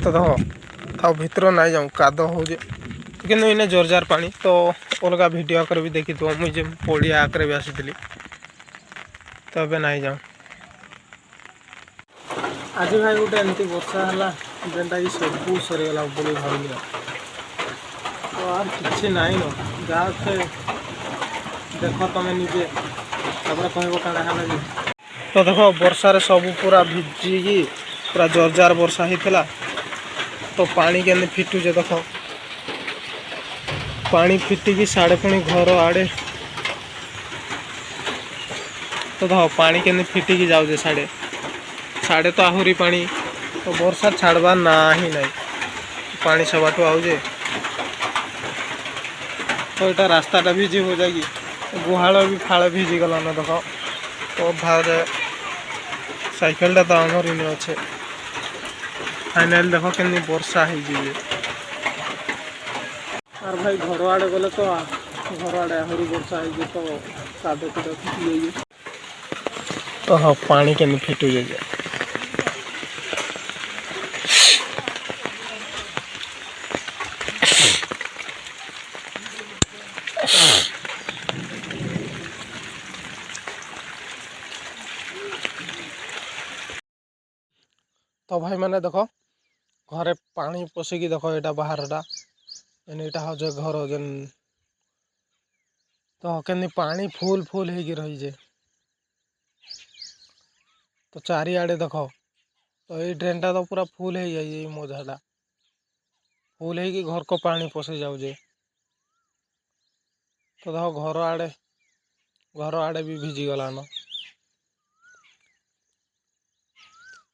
तो देख था भितर ना जाऊँ काद हो कि इने जोरजार पानी तो अलग भिड आकर भी देखी मुझे पड़िया आकर भी आसी तो ए ना जाऊँ आज भाई गोटे एमती वर्षा है जेनटा कि सबू सरीगला बोली भाविली तो आर कि ना न जहाँ देख तुम निजे कह कण तो देख वर्षा सब पूरा भिजिकी पूरा जोरजार वर्षा होता तो पानी के फिटुचे देख पानी फिटिकी साढ़े पुणी घर आड़े तो देख पानी के फिटिकी जाऊे साढ़े साढ़े तो आहुरी पानी तो वर्षा छाड़बार ना ही नहीं पानी सब आउे तो यहाँ रास्ताटा भिजी हो जाएगी गुहाल भी फाड़ भिजी गला ना देख तो बाहर साइकेलटा तो आमर इन अच्छे फाइनाल देख के वर्षा हो और भाई घर आड़े गले तो घर आड़े आहरी वर्षा हो तो काद कूद फिटी तो हाँ पानी के फिटू जाए तो भाई मैंने देख घरे पानी पशिकी देख यहाँ बाहरटा यहाँ हज घर जेन तो के पानी फुल फुल हो रही है तो चारिआडे देख तो ये ड्रेनटा तो पूरा फुल हो जाए मजाटा फुल हो घर को पानी पशि जाऊे तो देख घर आड़े भी भिजी गलान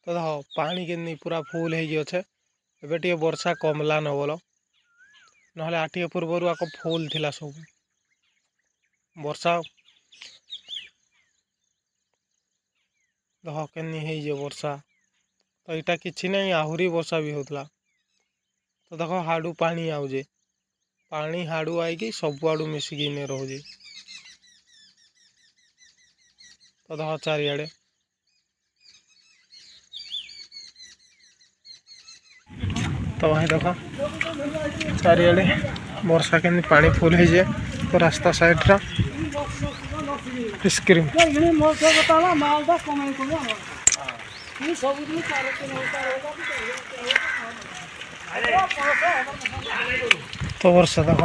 तो देख पानी के पूरा फुल होछे एबे टे वर्षा कमला न बोल ना आटे पूर्वर आक फुल थिला सब वर्षा देख के वर्षा तो यहाँ किसी नहीं आहरी वर्षा भी होता तो देख हाड़ू पानी आउे पानी हाड़ू आई सब आड़ू मिसिकी रोजे तो देख चारिआडे तो भाई देख चारिआडे वर्षा के पानी फुल हो जाए तो रास्ता साइड्रा स्क्रीन तो वर्षा देख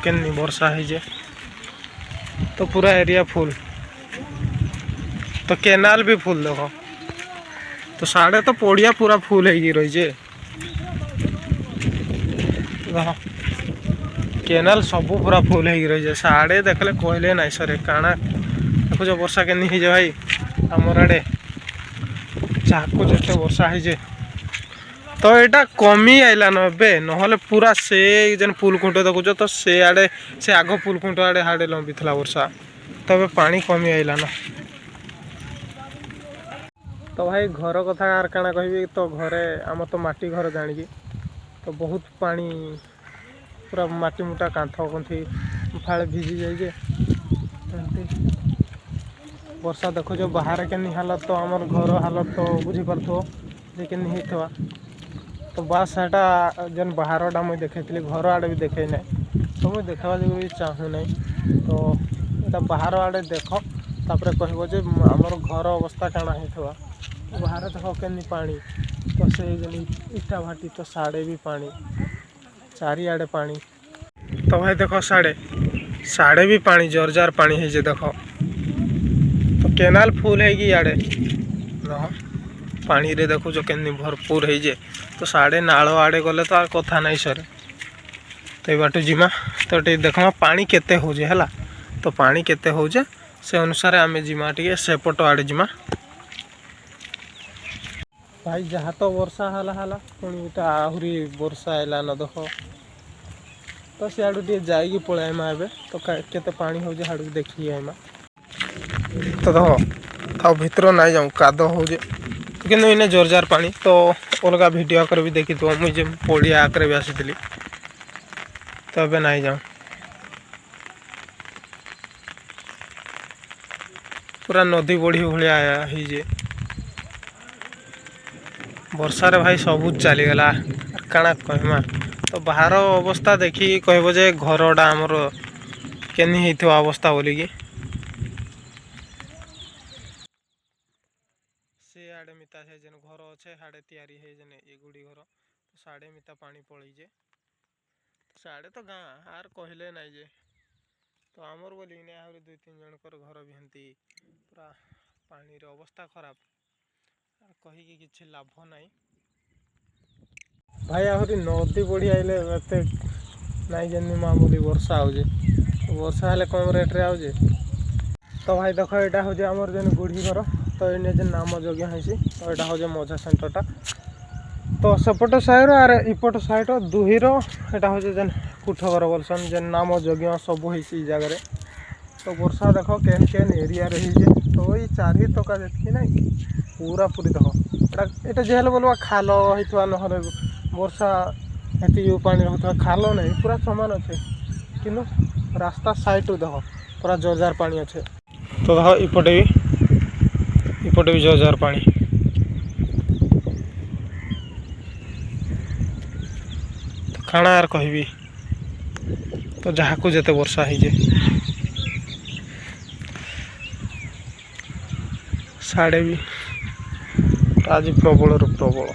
के वर्षा हो जाए तो पूरा एरिया फुल तो केनाल भी फुल देख तो साढ़े तो पड़िया पूरा फुल हो रही केनाल सब पूरा फुल हो रही है साढ़े देखले कहले ना सर काना देखो जो वर्षा के नहीं भाई आमर आड़े चाकू जिते वर्षा हो तो यहाँ कमी आइला न ए ना पूरा से जेन पुल खुंट देखुच तो से आड़े से आग पुल खुंट आड़े हाड़े लंबी थी वर्षा तो ए पानी कमी आइला न तो भाई घर कथा यार काना कहि तो घरे आम तो माटी घर जाणी तो बहुत पानी पूरा माटी मुटा कांथ कंथी फाड़े भिजी जाए वर्षा देखो जो बाहर के हालत तो आमर घर हालत तो बुझीपार जे के होता तो बास सेटा जेन बाहरटा मुझे देखी घर आड़े भी देखे ना तो मुझे देखा जो भी चाहू ना तो यहाँ बाहर आड़े देख तापर कह आमर घर अवस्था काଣା होता बाहर देख के पानी तो से इटा भाटी तो साढ़े भी पानी चारिआडे पानी तो भाई देख साढ़े भी पानी जोरजार पानी है देख तो केनाल फुल है आड़े पानी रे देखो जो के भरपूर है जे तो साढ़े नाल आड़े गले तो कथा नहीं सर तो ये बाटू जिमा तो देखमा पानी केते हो जे हला तो पानी केते हो जे से अनुसार आमे जिमा टे सेपट आड़े जिमा भाई जहाँ तो वर्षा हाला हाला पुणी आहरी वर्षा आइला न देख तो सियाड़ू टे जाइए पलैमा ए तो केते पानी हो हाड़ू देखी आइमा तो देख था भितर ना जाऊँ काद हो कि इने जोरजार पानी तो अलग भिड आकर भी देखी मुझे पड़िया आकर भी आसी तो ए ना जाऊँ पूरा नदी बढ़ी भाया होजे वर्षार भाई सबूत चलीगला काଣା कहमा। तो बाहर अवस्था देखिए कहब जे घरटा आमर केनी होइथिबा अवस्था बोलिकी से आड़े मिता से जेन घर अच्छे हाड़े तैयारी है जेन ये गुड़ी घर तो साड़े मिता पानी पड़े साड़े तो गाँ आर कहले ना जे तो आमर बोली आहरी 2-3 जनकर घर भी हेंती पूरा पानी अवस्था खराब कहीकि किसी लाभ नहीं भाई आहरी नदी बढ़ी आइले एत नाई जमी मामूली वर्षा हो वर्षा हेल्ले कम रेट्रे आजे। तो भाई देख यहाँ हूँ आमर जेन गुड़ी घर तो ये जेन नाम यज्ञ होती तो यहाँ हूँ मजा सेंटरटा तो सेपट साइड आर इपट साइड दुहीर यहाँ हूँ जेन कुठघर बोलसन जेन नाम यज्ञ सब हो जगह तो वर्षा देख केन केन एरिया रही तो ये चारि तका जी ना पूरा पूरी देख ये जेल बोलवा खाल होता ना वर्षा ये पानी होता खाल नहीं पूरा समान अच्छे कि रास्ता साइड देख पूरा जोरजार पानी अच्छे। तो देख इपटे भी जोरजार पानी तो खाना यार कहबी तो जहाँ को जेते वर्षा है साड़े भी आज प्रबल प्रबल।